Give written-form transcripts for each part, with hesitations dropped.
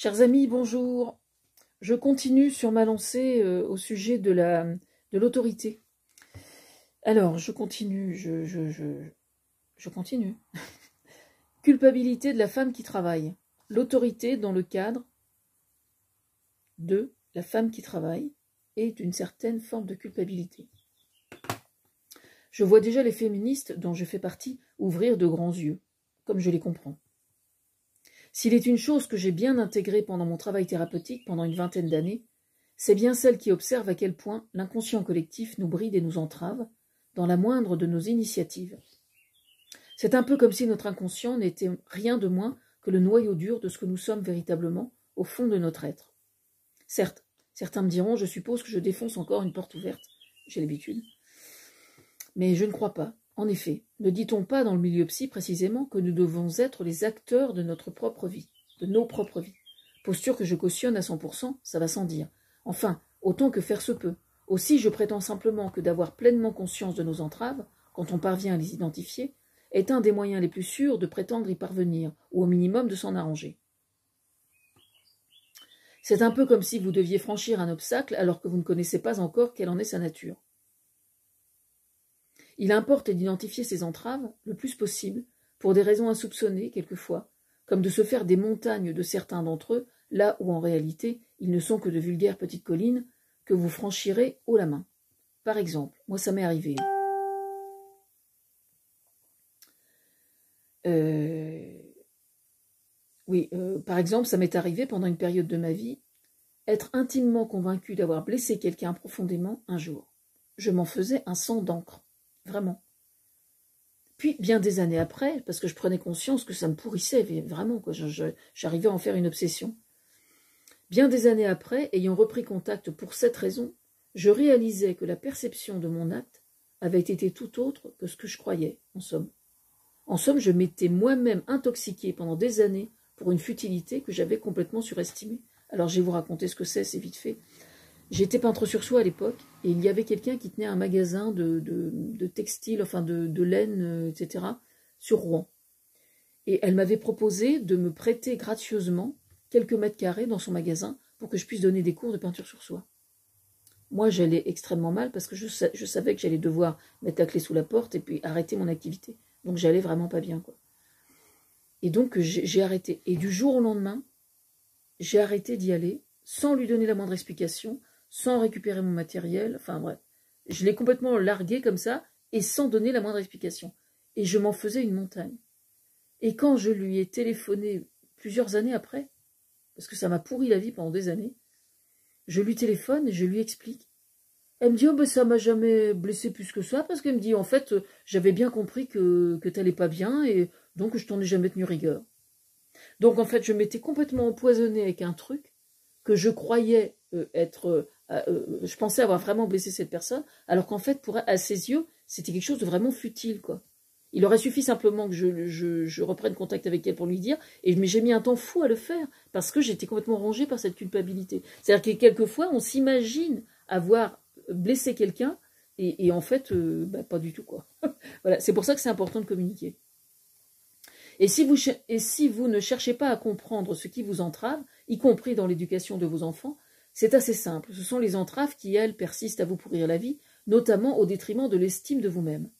Chers amis, bonjour. Je continue sur ma lancée au sujet de l'autorité. Alors, je continue, je continue. Culpabilité de la femme qui travaille. L'autorité dans le cadre de la femme qui travaille et d'une certaine forme de culpabilité. Je vois déjà les féministes, dont je fais partie, ouvrir de grands yeux, comme je les comprends. S'il est une chose que j'ai bien intégrée pendant mon travail thérapeutique pendant une vingtaine d'années, c'est bien celle qui observe à quel point l'inconscient collectif nous bride et nous entrave dans la moindre de nos initiatives. C'est un peu comme si notre inconscient n'était rien de moins que le noyau dur de ce que nous sommes véritablement au fond de notre être. Certes, certains me diront, je suppose que je défonce encore une porte ouverte, j'ai l'habitude, mais je ne crois pas. En effet, ne dit-on pas dans le milieu psy précisément que nous devons être les acteurs de notre propre vie, de nos propres vies? Posture que je cautionne à 100%, ça va sans dire. Enfin, autant que faire se peut. Aussi, je prétends simplement que d'avoir pleinement conscience de nos entraves, quand on parvient à les identifier, est un des moyens les plus sûrs de prétendre y parvenir, ou au minimum de s'en arranger. C'est un peu comme si vous deviez franchir un obstacle alors que vous ne connaissez pas encore quelle en est sa nature. Il importe d'identifier ces entraves le plus possible, pour des raisons insoupçonnées quelquefois, comme de se faire des montagnes de certains d'entre eux, là où en réalité ils ne sont que de vulgaires petites collines que vous franchirez haut la main. Par exemple, moi ça m'est arrivé. Par exemple, ça m'est arrivé pendant une période de ma vie, être intimement convaincu d'avoir blessé quelqu'un profondément un jour. Je m'en faisais un sang d'encre. Vraiment. Puis, bien des années après, parce que je prenais conscience que ça me pourrissait, vraiment, quoi, j'arrivais à en faire une obsession. Bien des années après, ayant repris contact pour cette raison, je réalisais que la perception de mon acte avait été tout autre que ce que je croyais, en somme. En somme, je m'étais moi-même intoxiqué pendant des années pour une futilité que j'avais complètement surestimée. Alors, je vais vous raconter ce que c'est vite fait. J'étais peintre sur soie à l'époque, et il y avait quelqu'un qui tenait un magasin de textiles, enfin de laine, etc., sur Rouen. Et elle m'avait proposé de me prêter gracieusement quelques mètres carrés dans son magasin pour que je puisse donner des cours de peinture sur soie. Moi, j'allais extrêmement mal parce que je savais que j'allais devoir mettre la clé sous la porte et puis arrêter mon activité. Donc, j'allais vraiment pas bien, quoi. Et donc, j'ai arrêté. Et du jour au lendemain, j'ai arrêté d'y aller sans lui donner la moindre explication, sans récupérer mon matériel, enfin bref. Je l'ai complètement largué comme ça, et sans donner la moindre explication. Et je m'en faisais une montagne. Et quand je lui ai téléphoné plusieurs années après, parce que ça m'a pourri la vie pendant des années, je lui téléphone et je lui explique. Elle me dit, oh ben ça m'a jamais blessé plus que ça, parce qu'elle me dit, en fait, j'avais bien compris que t'allais pas bien, et donc je t'en ai jamais tenu rigueur. Donc en fait, je m'étais complètement empoisonnée avec un truc que je croyais je pensais avoir vraiment blessé cette personne, alors qu'en fait, à ses yeux, c'était quelque chose de vraiment futile, quoi. Il aurait suffi simplement que je reprenne contact avec elle pour lui dire, mais j'ai mis un temps fou à le faire, parce que j'étais complètement rongée par cette culpabilité. C'est-à-dire que quelquefois, on s'imagine avoir blessé quelqu'un, et en fait, pas du tout, quoi. Voilà, c'est pour ça que c'est important de communiquer. Et si vous ne cherchez pas à comprendre ce qui vous entrave, y compris dans l'éducation de vos enfants, c'est assez simple. Ce sont les entraves qui, elles, persistent à vous pourrir la vie, notamment au détriment de l'estime de vous-même.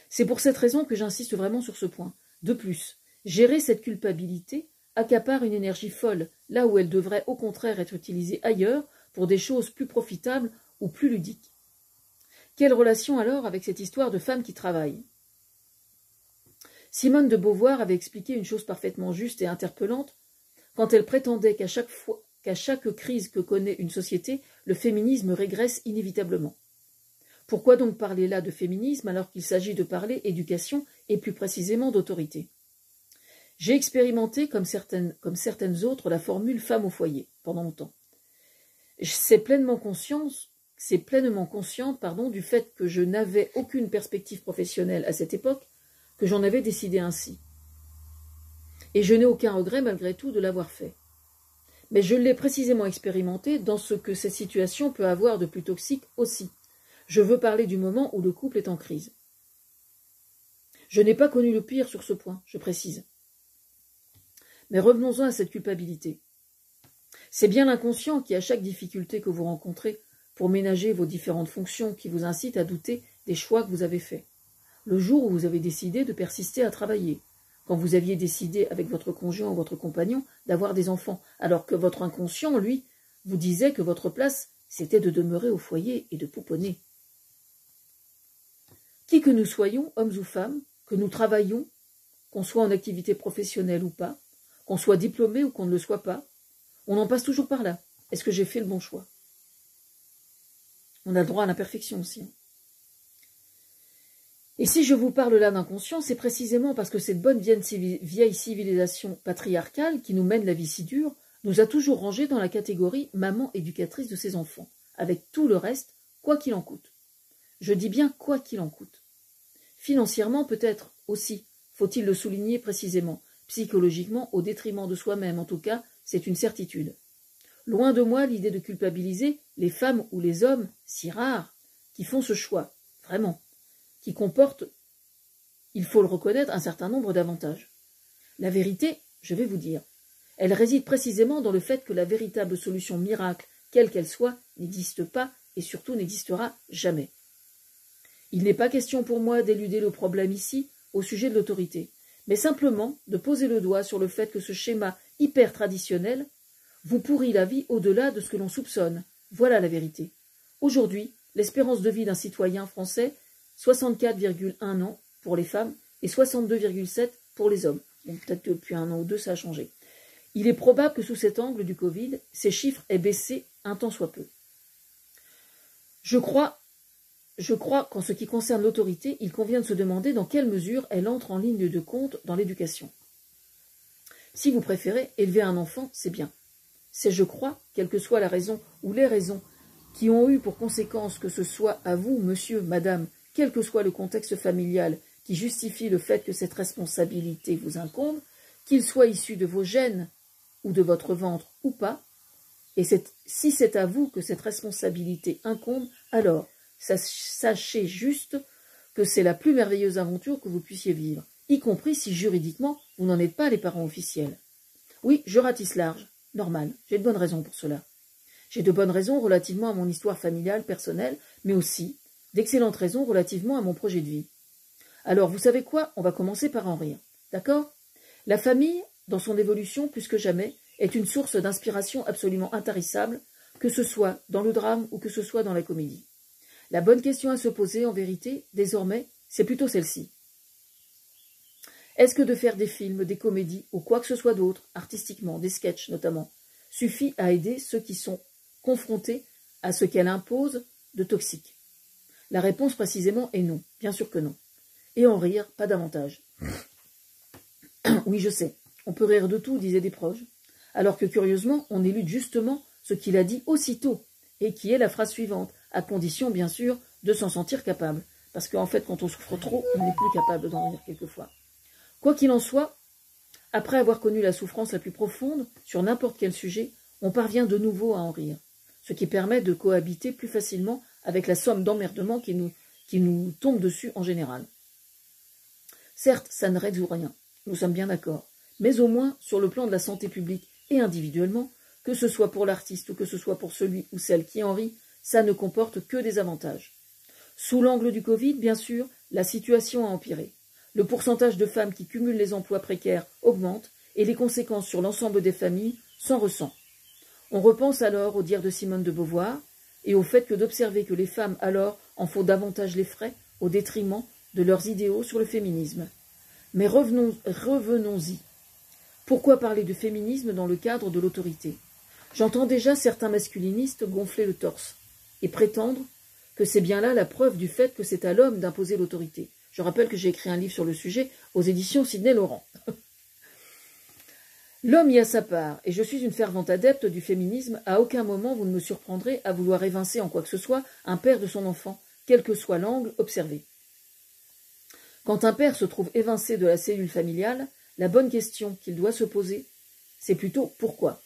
C'est pour cette raison que j'insiste vraiment sur ce point. De plus, gérer cette culpabilité accapare une énergie folle, là où elle devrait au contraire être utilisée ailleurs pour des choses plus profitables ou plus ludiques. Quelle relation alors avec cette histoire de femme qui travaille ? Simone de Beauvoir avait expliqué une chose parfaitement juste et interpellante quand elle prétendait qu'à chaque crise que connaît une société, le féminisme régresse inévitablement. Pourquoi donc parler là de féminisme alors qu'il s'agit de parler éducation et plus précisément d'autorité? J'ai expérimenté, comme certaines autres, la formule femme au foyer pendant longtemps. C'est pleinement consciente, du fait que je n'avais aucune perspective professionnelle à cette époque, que j'en avais décidé ainsi. Et je n'ai aucun regret malgré tout de l'avoir fait. Mais je l'ai précisément expérimenté dans ce que cette situation peut avoir de plus toxique aussi. Je veux parler du moment où le couple est en crise. Je n'ai pas connu le pire sur ce point, je précise. Mais revenons-en à cette culpabilité. C'est bien l'inconscient qui, à chaque difficulté que vous rencontrez pour ménager vos différentes fonctions, qui vous incite à douter des choix que vous avez faits. Le jour où vous avez décidé de persister à travailler, quand vous aviez décidé avec votre conjoint ou votre compagnon d'avoir des enfants, alors que votre inconscient, lui, vous disait que votre place, c'était de demeurer au foyer et de pouponner. Qui que nous soyons, hommes ou femmes, que nous travaillions, qu'on soit en activité professionnelle ou pas, qu'on soit diplômé ou qu'on ne le soit pas, on en passe toujours par là. Est-ce que j'ai fait le bon choix? On a le droit à l'imperfection aussi. Et si je vous parle là d'inconscient, c'est précisément parce que cette bonne vieille civilisation patriarcale qui nous mène la vie si dure nous a toujours rangés dans la catégorie maman éducatrice de ses enfants, avec tout le reste, quoi qu'il en coûte. Je dis bien quoi qu'il en coûte. Financièrement peut-être aussi, faut-il le souligner précisément, psychologiquement au détriment de soi-même, en tout cas, c'est une certitude. Loin de moi l'idée de culpabiliser les femmes ou les hommes, si rares, qui font ce choix, vraiment, qui comporte, il faut le reconnaître, un certain nombre d'avantages. La vérité, je vais vous dire, elle réside précisément dans le fait que la véritable solution miracle, quelle qu'elle soit, n'existe pas et surtout n'existera jamais. Il n'est pas question pour moi d'éluder le problème ici au sujet de l'autorité, mais simplement de poser le doigt sur le fait que ce schéma hyper traditionnel vous pourrit la vie au-delà de ce que l'on soupçonne. Voilà la vérité. Aujourd'hui, l'espérance de vie d'un citoyen français, 64,1 ans pour les femmes et 62,7 pour les hommes. Bon, peut-être que depuis un an ou deux, ça a changé. Il est probable que sous cet angle du Covid, ces chiffres aient baissé un tant soit peu. Je crois qu'en ce qui concerne l'autorité, il convient de se demander dans quelle mesure elle entre en ligne de compte dans l'éducation. Si vous préférez, élever un enfant, c'est bien. C'est, je crois, quelle que soit la raison ou les raisons qui ont eu pour conséquence que ce soit à vous, monsieur, madame, quel que soit le contexte familial qui justifie le fait que cette responsabilité vous incombe, qu'il soit issu de vos gènes ou de votre ventre ou pas, et si c'est à vous que cette responsabilité incombe, alors sachez juste que c'est la plus merveilleuse aventure que vous puissiez vivre, y compris si juridiquement vous n'en êtes pas les parents officiels. Oui, je ratisse large, normal, j'ai de bonnes raisons pour cela. J'ai de bonnes raisons relativement à mon histoire familiale, personnelle, mais aussi d'excellentes raisons relativement à mon projet de vie. Alors, vous savez quoi? On va commencer par en rire. D'accord? La famille, dans son évolution plus que jamais, est une source d'inspiration absolument intarissable, que ce soit dans le drame ou que ce soit dans la comédie. La bonne question à se poser, en vérité, désormais, c'est plutôt celle-ci. Est-ce que de faire des films, des comédies, ou quoi que ce soit d'autre, artistiquement, des sketchs notamment, suffit à aider ceux qui sont confrontés à ce qu'elle impose de toxique? La réponse précisément est non, bien sûr que non. Et en rire, pas davantage. Oui, je sais, on peut rire de tout, disaient des proches, alors que curieusement, on élude justement ce qu'il a dit aussitôt, et qui est la phrase suivante, à condition, bien sûr, de s'en sentir capable. Parce qu'en fait, quand on souffre trop, on n'est plus capable d'en rire quelquefois. Quoi qu'il en soit, après avoir connu la souffrance la plus profonde, sur n'importe quel sujet, on parvient de nouveau à en rire, ce qui permet de cohabiter plus facilement avec la somme d'emmerdement qui nous tombe dessus en général. Certes, ça ne résout rien, nous sommes bien d'accord, mais au moins, sur le plan de la santé publique et individuellement, que ce soit pour l'artiste ou que ce soit pour celui ou celle qui en rit, ça ne comporte que des avantages. Sous l'angle du Covid, bien sûr, la situation a empiré. Le pourcentage de femmes qui cumulent les emplois précaires augmente et les conséquences sur l'ensemble des familles s'en ressentent. On repense alors aux dires de Simone de Beauvoir et au fait que d'observer que les femmes alors en font davantage les frais au détriment de leurs idéaux sur le féminisme. Mais revenons-y. Pourquoi parler de féminisme dans le cadre de l'autorité? J'entends déjà certains masculinistes gonfler le torse et prétendre que c'est bien là la preuve du fait que c'est à l'homme d'imposer l'autorité. Je rappelle que j'ai écrit un livre sur le sujet aux éditions Sidney Laurent. L'homme y a sa part, et je suis une fervente adepte du féminisme. À aucun moment vous ne me surprendrez à vouloir évincer en quoi que ce soit un père de son enfant, quel que soit l'angle observé. Quand un père se trouve évincé de la cellule familiale, la bonne question qu'il doit se poser, c'est plutôt pourquoi.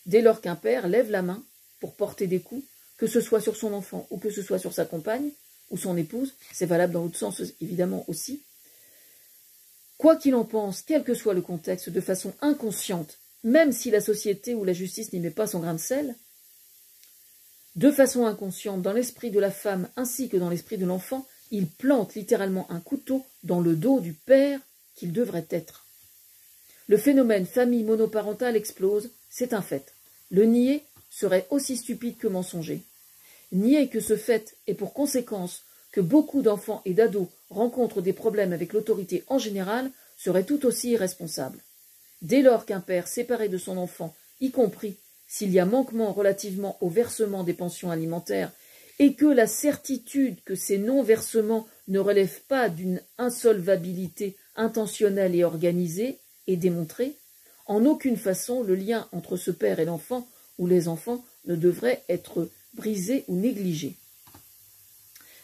Dès lors qu'un père lève la main pour porter des coups, que ce soit sur son enfant ou que ce soit sur sa compagne ou son épouse, c'est valable dans l'autre sens évidemment aussi, quoi qu'il en pense, quel que soit le contexte, de façon inconsciente, même si la société ou la justice n'y met pas son grain de sel, de façon inconsciente, dans l'esprit de la femme ainsi que dans l'esprit de l'enfant, il plante littéralement un couteau dans le dos du père qu'il devrait être. Le phénomène famille monoparentale explose, c'est un fait. Le nier serait aussi stupide que mensonger. Nier que ce fait ait pour conséquence que beaucoup d'enfants et d'ados rencontrent des problèmes avec l'autorité en général serait tout aussi irresponsable. Dès lors qu'un père séparé de son enfant, y compris s'il y a manquement relativement au versement des pensions alimentaires, et que la certitude que ces non-versements ne relèvent pas d'une insolvabilité intentionnelle et organisée est démontrée, en aucune façon le lien entre ce père et l'enfant ou les enfants ne devrait être brisé ou négligé.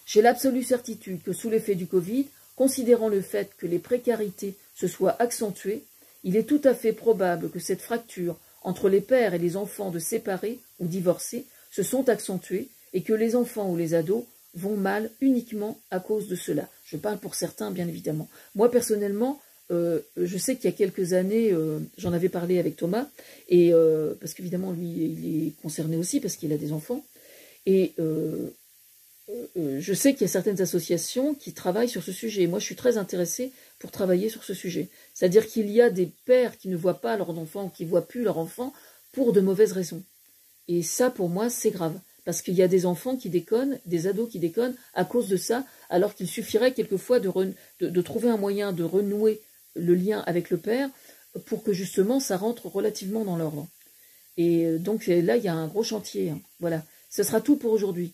J'ai l'absolue certitude que sous l'effet du Covid, considérant le fait que les précarités se soient accentuées, il est tout à fait probable que cette fracture entre les pères et les enfants de séparés ou divorcés se sont accentuées et que les enfants ou les ados vont mal uniquement à cause de cela. Je parle pour certains, bien évidemment. Moi, personnellement, je sais qu'il y a quelques années, j'en avais parlé avec Thomas, et parce qu'évidemment, lui, il est concerné aussi parce qu'il a des enfants. Et je sais qu'il y a certaines associations qui travaillent sur ce sujet. Moi, je suis très intéressée pour travailler sur ce sujet. C'est-à-dire qu'il y a des pères qui ne voient pas leurs enfants, qui ne voient plus leurs enfants pour de mauvaises raisons. Et ça, pour moi, c'est grave. Parce qu'il y a des enfants qui déconnent, des ados qui déconnent à cause de ça, alors qu'il suffirait quelquefois de trouver un moyen de renouer le lien avec le père pour que justement ça rentre relativement dans l'ordre. Et donc là, il y a un gros chantier. Voilà. Ce sera tout pour aujourd'hui.